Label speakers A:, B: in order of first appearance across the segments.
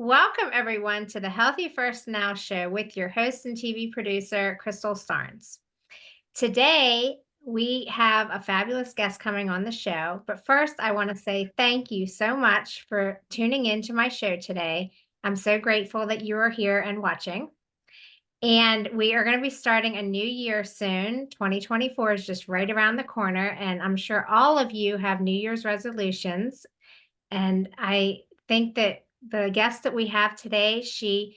A: Welcome, everyone, to the Healthy First Now show with your host and TV producer, Crystal Starnes. Today, we have a fabulous guest coming on the show. But first, I want to say thank you so much for tuning into my show today. I'm so grateful that you are here and watching. And we are going to be starting a new year soon. 2024 is just right around the corner. And I'm sure all of you have New Year's resolutions. And I think that the guest that we have today, she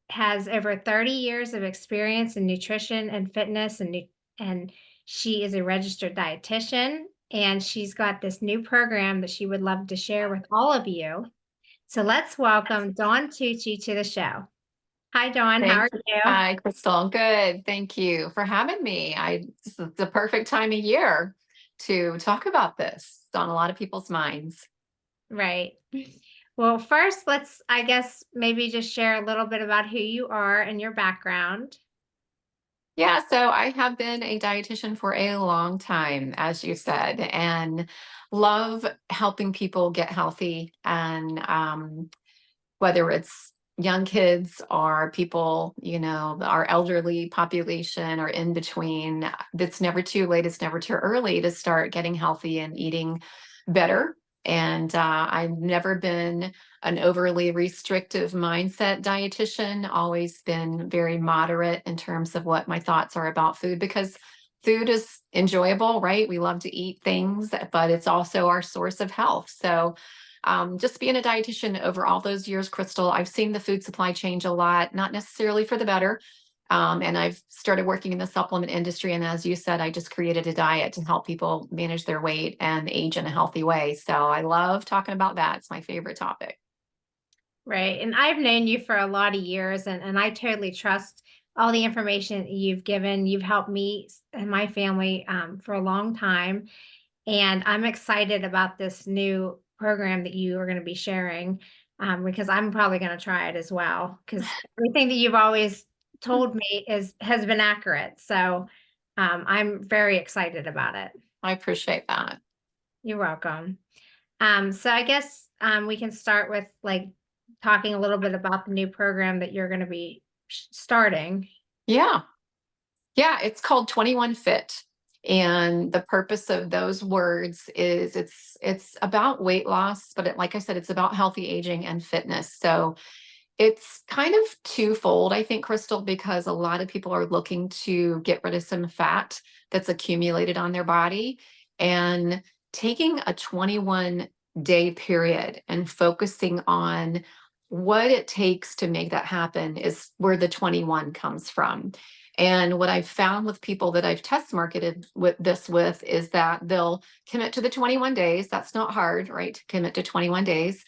A: has over 30 years of experience in nutrition and fitness and she is a registered dietitian and she's got this new program that she would love to share with all of you. So let's welcome Dawn Tucci to the show. Hi Dawn, how are
B: Thank you.
A: you?
B: Hi, Crystal. Good. Thank you for having me. This is the perfect time of year to talk about this. It's on a lot of people's minds.
A: Right. Well, first let's I guess maybe just share a little bit about who you are and your background.
B: Yeah, so I have been a dietitian for a long time, as you said, and love helping people get healthy. And whether it's young kids or people, our elderly population or in between, it's never too late. It's never too early to start getting healthy and eating better. And I've never been an overly restrictive mindset dietitian, always been very moderate in terms of what my thoughts are about food because food is enjoyable, right? We love to eat things, but it's also our source of health. So just being a dietitian over all those years, Crystal, I've seen the food supply change a lot, not necessarily for the better. And I've started working in the supplement industry. And as you said, I just created a diet to help people manage their weight and age in a healthy way. So I love talking about that. It's my favorite topic.
A: Right. And I've known you for a lot of years and I totally trust all the information that you've given. You've helped me and my family for a long time. And I'm excited about this new program that you are going to be sharing because I'm probably going to try it as well. Because everything that you've always told me has been accurate. So I'm very excited about it.
B: I appreciate that.
A: You're welcome. So I guess we can start with like talking a little bit about the new program that you're going to be starting.
B: Yeah. Yeah, it's called 21 Fit. And the purpose of those words is it's about weight loss, but like I said, it's about healthy aging and fitness. So it's kind of twofold, I think, Crystal, because a lot of people are looking to get rid of some fat that's accumulated on their body. And taking a 21-day period and focusing on what it takes to make that happen is where the 21 comes from. And what I've found with people that I've test marketed with is that they'll commit to the 21 days. That's not hard, right? To commit to 21 days.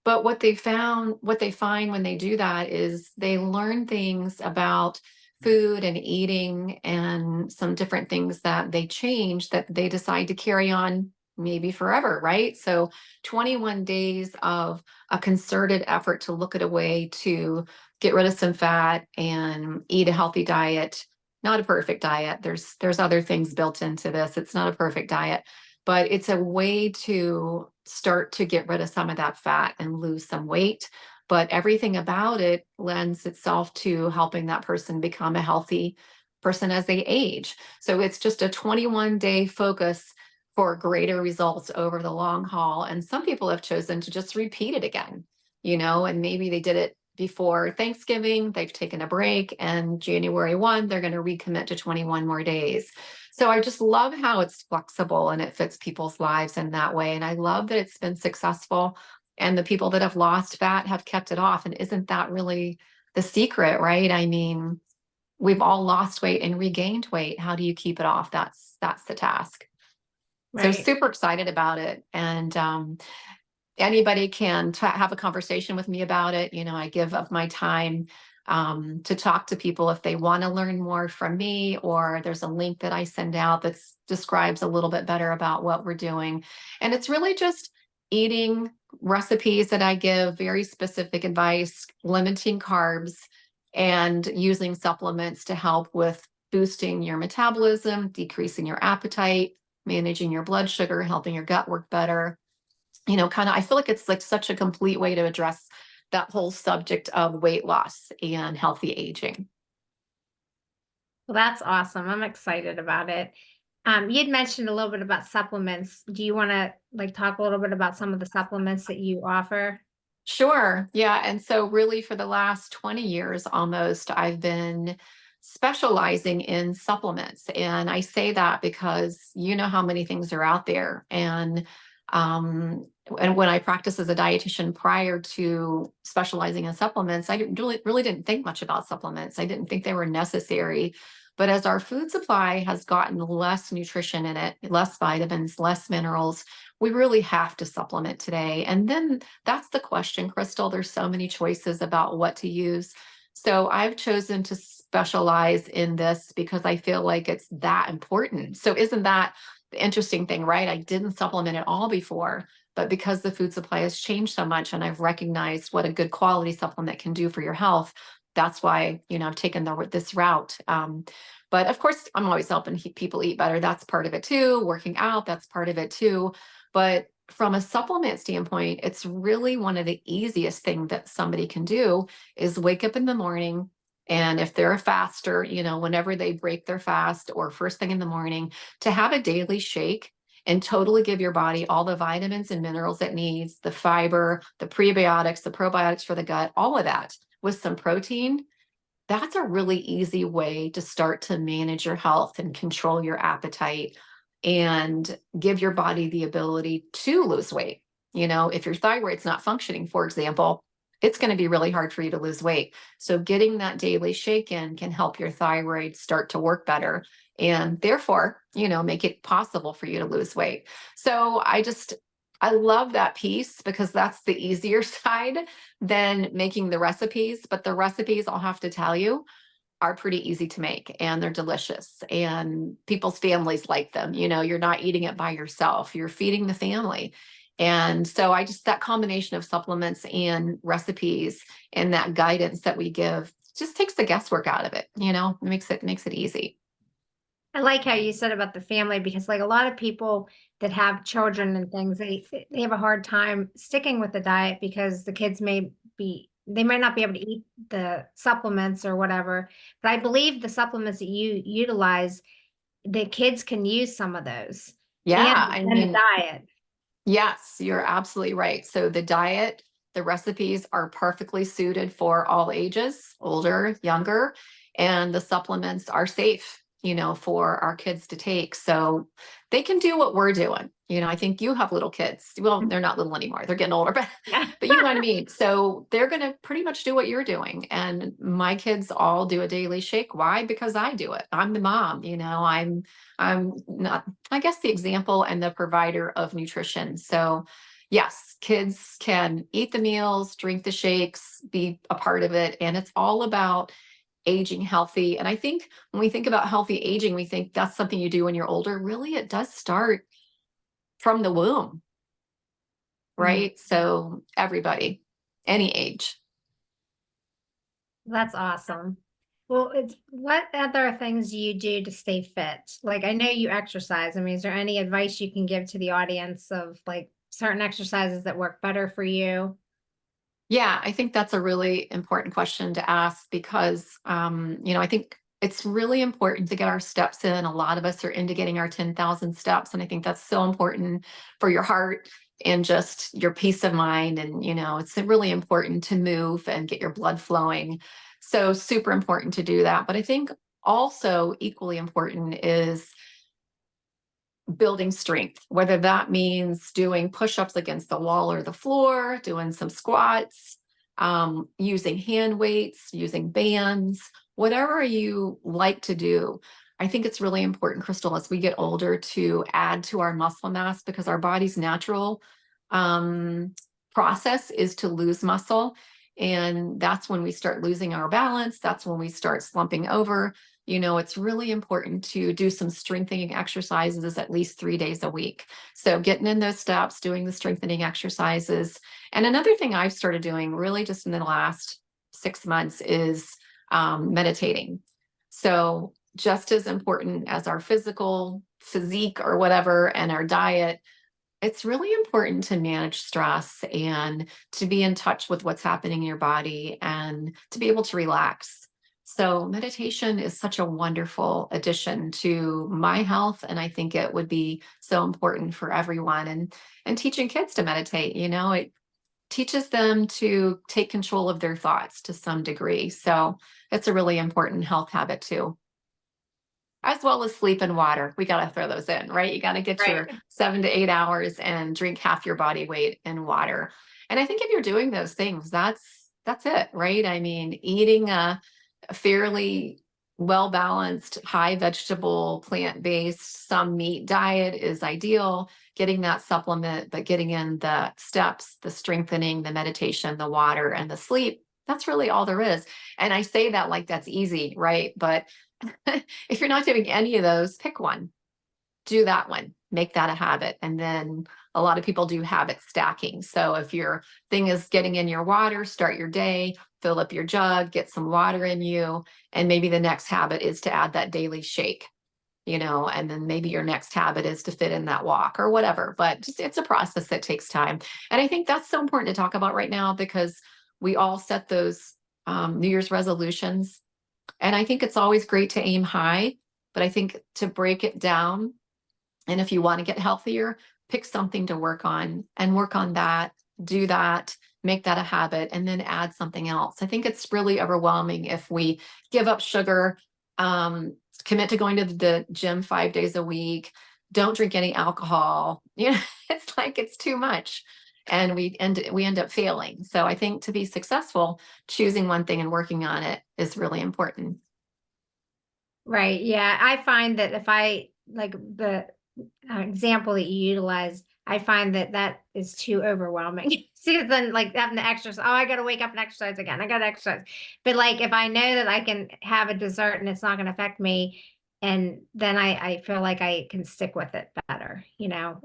B: But what they find when they do that is they learn things about food and eating and some different things that they change that they decide to carry on maybe forever, right? So 21 days of a concerted effort to look at a way to get rid of some fat and eat a healthy diet. Not a perfect diet. There's other things built into this. It's not a perfect diet, but it's a way to start to get rid of some of that fat and lose some weight. But everything about it lends itself to helping that person become a healthy person as they age. So it's just a 21-day focus for greater results over the long haul. And some people have chosen to just repeat it again, and maybe they did it before Thanksgiving, they've taken a break, and January 1, they're going to recommit to 21 more days. So I just love how it's flexible and it fits people's lives in that way. And I love that it's been successful and the people that have lost fat have kept it off. And isn't that really the secret, right? I mean, we've all lost weight and regained weight. How do you keep it off? That's the task. So
A: Right.
B: super excited about it. And anybody can have a conversation with me about it. I give of my time to talk to people if they want to learn more from me, or there's a link that I send out that describes a little bit better about what we're doing. And it's really just eating recipes that I give, very specific advice, limiting carbs, and using supplements to help with boosting your metabolism, decreasing your appetite, managing your blood sugar, helping your gut work better. Kind of, I feel like it's like such a complete way to address that whole subject of weight loss and healthy aging.
A: Well, that's awesome. I'm excited about it. You'd mentioned a little bit about supplements. Do you want to like talk a little bit about some of the supplements that you offer?
B: Sure. Yeah. And so, really, for the last 20 years almost, I've been specializing in supplements. And I say that because you know how many things are out there. And when I practiced as a dietitian prior to specializing in supplements, I didn't really didn't think much about supplements. I didn't think they were necessary. But as our food supply has gotten less nutrition in it, less vitamins, less minerals, we really have to supplement today. And then that's the question, Crystal. There's so many choices about what to use. So I've chosen to specialize in this because I feel like it's that important. So isn't that the interesting thing, right? I didn't supplement at all before, but because the food supply has changed so much and I've recognized what a good quality supplement can do for your health, that's why, I've taken this route. But of course, I'm always helping people eat better. That's part of it too. Working out, that's part of it too. But from a supplement standpoint, it's really one of the easiest things that somebody can do is wake up in the morning. And if they're a faster, whenever they break their fast or first thing in the morning, to have a daily shake and totally give your body all the vitamins and minerals it needs, the fiber, the prebiotics, the probiotics for the gut, all of that with some protein. That's a really easy way to start to manage your health and control your appetite and give your body the ability to lose weight. If your thyroid's not functioning, for example, it's going to be really hard for you to lose weight. So getting that daily shake in can help your thyroid start to work better and therefore, make it possible for you to lose weight. So I love that piece because that's the easier side than making the recipes. But the recipes, I'll have to tell you, are pretty easy to make and they're delicious and people's families like them. You're not eating it by yourself, you're feeding the family. And so that combination of supplements and recipes and that guidance that we give just takes the guesswork out of it. It makes it easy.
A: I like how you said about the family because like a lot of people that have children and things, they have a hard time sticking with the diet because the kids they might not be able to eat the supplements or whatever. But I believe the supplements that you utilize, the kids can use some of those
B: Yeah,
A: and
B: I
A: the
B: mean,
A: diet.
B: yes, you're absolutely right. So the diet, the recipes are perfectly suited for all ages, older, younger, and the supplements are safe, for our kids to take. So they can do what we're doing. I think you have little kids. Well, they're not little anymore. They're getting older, but
A: Yeah.
B: but you know what I mean. So they're going to pretty much do what you're doing. And my kids all do a daily shake. Why? Because I do it. I'm the mom, I'm not, I guess, the example and the provider of nutrition. So, yes, kids can eat the meals, drink the shakes, be a part of it. And it's all about aging healthy. And I think when we think about healthy aging, we think that's something you do when you're older. Really, it does start from the womb,
A: Mm,
B: right? So, everybody, any age.
A: that's awesome. Well, what other things do you do to stay fit? Like, I know you exercise. I mean, is there any advice you can give to the audience of like certain exercises that work better for you?
B: Yeah, I think that's a really important question to ask because, I think it's really important to get our steps in. A lot of us are into getting our 10,000 steps. And I think that's so important for your heart and just your peace of mind. And, it's really important to move and get your blood flowing. So, super important to do that. But I think also equally important is building strength, whether that means doing push-ups against the wall or the floor, doing some squats, using hand weights, using bands, whatever you like to do. I think it's really important, Crystal, as we get older to add to our muscle mass because our body's natural um, process is to lose muscle. And that's when we start losing our balance. That's when we start slumping over. It's really important to do some strengthening exercises at least 3 days a week. So getting in those steps, doing the strengthening exercises. And another thing I've started doing really just in the last 6 months is meditating. So just as important as our physique or whatever and our diet, It's really important to manage stress and to be in touch with what's happening in your body and to be able to relax. So, meditation is such a wonderful addition to my health. And I think it would be so important for everyone. And teaching kids to meditate, it teaches them to take control of their thoughts to some degree. So, it's a really important health habit too, as well as sleep and water. We got to throw those in, right? You got to get
A: Right.
B: your 7 to 8 hours and drink half your body weight in water. And I think if you're doing those things, that's it, right? I mean, eating a fairly well balanced, high vegetable, plant based, some meat diet is ideal. Getting that supplement, but getting in the steps, the strengthening, the meditation, the water, and the sleep. That's really all there is. And I say that like that's easy, right? But if you're not doing any of those, pick one, do that one, make that a habit. And then a lot of people do habit stacking. So if your thing is getting in your water, start your day, fill up your jug, get some water in you. And maybe the next habit is to add that daily shake, and then maybe your next habit is to fit in that walk or whatever. But just it's a process that takes time. And I think that's so important to talk about right now because we all set those New Year's resolutions, and I think it's always great to aim high, but I think to break it down, and if you want to get healthier, pick something to work on and work on that, do that, make that a habit, and then add something else. I think it's really overwhelming if we give up sugar, commit to going to the gym 5 days a week, don't drink any alcohol. It's like it's too much. And we end up failing. So I think to be successful, choosing one thing and working on it is really important.
A: Right. Yeah. I find that if I like the example that you utilized, I find that that is too overwhelming. See, then like having to exercise. Oh, I got to wake up and exercise again. I got to exercise. But like if I know that I can have a dessert and it's not going to affect me, and then I feel like I can stick with it better,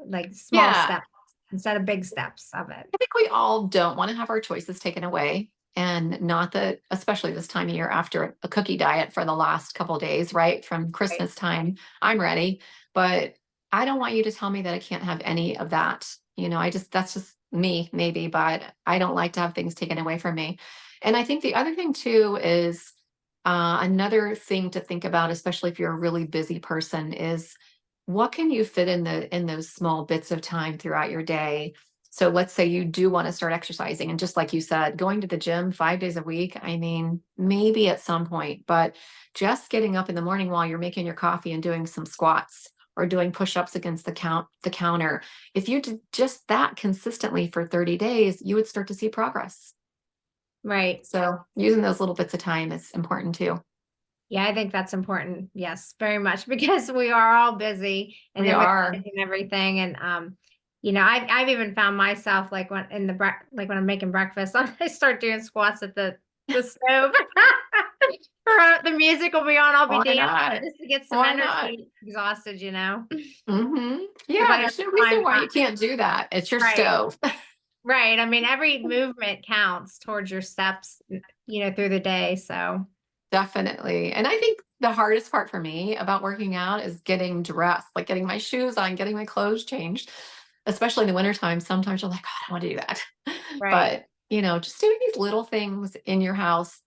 A: like small
B: Yeah.
A: steps instead of big steps of it.
B: I think we all don't want to have our choices taken away. And not that, especially this time of year after a cookie diet for the last couple of days, right? From
A: Right.
B: Christmas time, I'm ready. But I don't want you to tell me that I can't have any of that. That's just me, maybe, but I don't like to have things taken away from me. And I think the other thing too is another thing to think about, especially if you're a really busy person, is what can you fit in those small bits of time throughout your day. So let's say you do want to start exercising. And just like you said, going to the gym 5 days a week, I mean, maybe at some point, but just getting up in the morning while you're making your coffee and doing some squats or doing push-ups against the counter. If you did just that consistently for 30 days, you would start to see progress.
A: Right.
B: So using those little bits of time is important too.
A: Yeah, I think that's important. Yes, very much because we are all busy and
B: We
A: then with
B: are.
A: kids and everything. And I've even found myself like like when I'm making breakfast, I start doing squats at the stove. The music will be on. I'll be
B: Why
A: dancing
B: not?
A: just to get some
B: Why not?
A: energy. Exhausted. Because I
B: Yeah,
A: have
B: there's
A: to
B: no reason
A: find
B: why
A: time.
B: you can't do that. It's your
A: Right.
B: stove.
A: Right. I mean, every movement counts towards your steps, through the day. So
B: Definitely. And I think the hardest part for me about working out is getting dressed, like getting my shoes on, getting my clothes changed, especially in the wintertime. Sometimes you're like, oh, I don't want to do that.
A: right.
B: But, just doing these little things in your house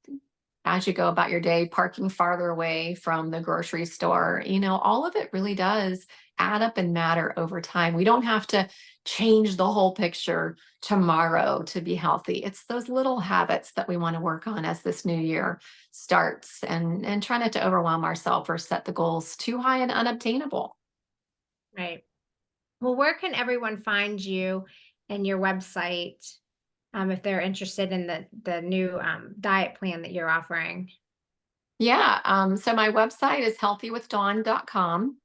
B: as you go about your day, parking farther away from the grocery store, all of it really does add up and matter over time. We don't have to change the whole picture tomorrow to be healthy. It's those little habits that we want to work on as this new year starts, and try not to overwhelm ourselves or set the goals too high and unobtainable.
A: Right. Well, where can everyone find you and your website, if they're interested in the new diet plan that you're offering?
B: Yeah. So my website is healthywithdawn.com.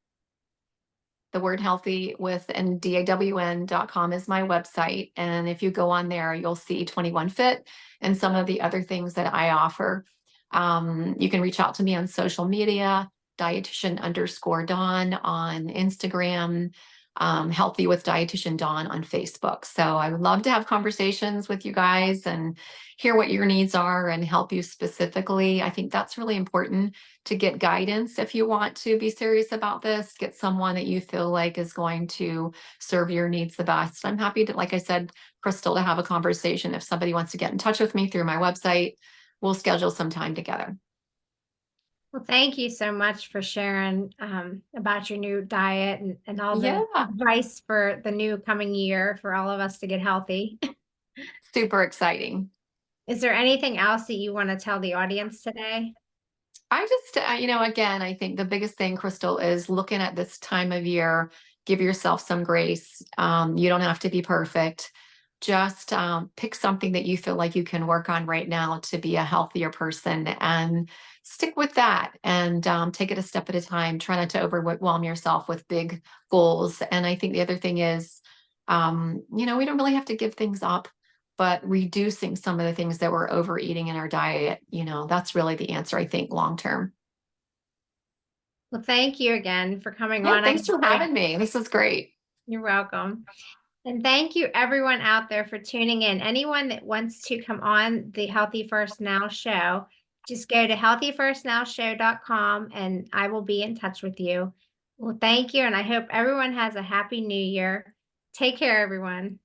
B: The word healthy with and DAWN.com is my website. And if you go on there, you'll see 21 Fit and some of the other things that I offer. You can reach out to me on social media, dietitian_Dawn on Instagram. Healthy with Dietitian Dawn on Facebook. So I would love to have conversations with you guys and hear what your needs are and help you specifically. I think that's really important to get guidance if you want to be serious about this. Get someone that you feel like is going to serve your needs the best. I'm happy to, like I said, Crystal, to have a conversation. If somebody wants to get in touch with me through my website, we'll schedule some time together.
A: Well, thank you so much for sharing about your new diet and all the
B: Yeah,
A: advice for the new coming year for all of us to get healthy.
B: super exciting.
A: Is there anything else that you want to tell the audience today?
B: I just, again, I think the biggest thing, Crystal, is looking at this time of year, give yourself some grace. You don't have to be perfect. Just pick something that you feel like you can work on right now to be a healthier person and stick with that and take it a step at a time. Try not to overwhelm yourself with big goals. And I think the other thing is, we don't really have to give things up, but reducing some of the things that we're overeating in our diet, that's really the answer, I think, long term.
A: Well, thank you again for coming
B: Yeah,
A: on.
B: thanks for having me. This is great.
A: You're welcome. And thank you everyone out there for tuning in. Anyone that wants to come on the Healthy First Now show, just go to healthyfirstnowshow.com and I will be in touch with you. Well, thank you. And I hope everyone has a happy new year. Take care, everyone.